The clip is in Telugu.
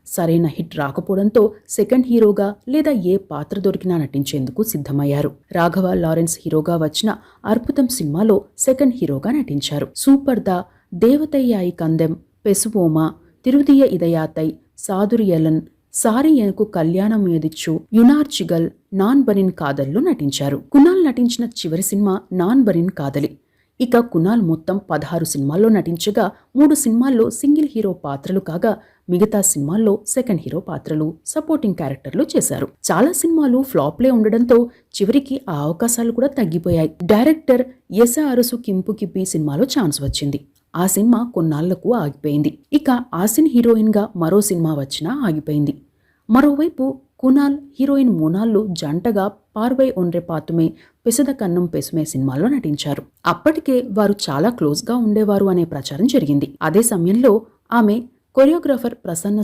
సరైన హిట్ రాకపోవడంతో సెకండ్ హీరోగా లేదా ఏ పాత్ర దొరికినా నటించేందుకు సిద్ధమయ్యారు. రాఘవ లారెన్స్ హీరోగా వచ్చిన అర్బుదం సినిమాలో సెకండ్ హీరోగా నటించారు. సూపర్ ద, దేవతయ్యాయి కందెం, పెసువోమ, తిరుదియ ఇదయాతై, సాదురియలన్, సారి ఎనకు కళ్యాణం ఏదిచ్చు, యునార్చిగల్, నాన్ బనిన్ కాదల్లో నటించారు. కునాల్ నటించిన చివరి సినిమా నాన్ బనిన్ కాదలి. ఇక కునాల్ మొత్తం 16 సినిమాల్లో నటించగా 3 సినిమాల్లో సింగిల్ హీరో పాత్రలు కాగా మిగతా సినిమాల్లో సెకండ్ హీరో పాత్రలు, సపోర్టింగ్ క్యారెక్టర్లు చేశారు. చాలా సినిమాలు ఫ్లాప్లే ఉండడంతో చివరికి ఆ అవకాశాలు కూడా తగ్గిపోయాయి. డైరెక్టర్ ఎస అరసు కింపు కిప్పి సినిమాలో ఛాన్స్ వచ్చింది. ఆ సినిమా కొన్నాళ్లకు ఆగిపోయింది. ఇక ఆసిన్ హీరోయిన్గా మరో సినిమా వచ్చినా ఆగిపోయింది. మరోవైపు కునాల్, హీరోయిన్ మోనాల్లు జంటగా పార్వై ఒన్రె పాతుమే, పెసద కన్నం పెసుమే సినిమాల్లో నటించారు. అప్పటికే వారు చాలా క్లోజ్గా ఉండేవారు అనే ప్రచారం జరిగింది. అదే సమయంలో ఆమె కొరియోగ్రాఫర్ ప్రసన్న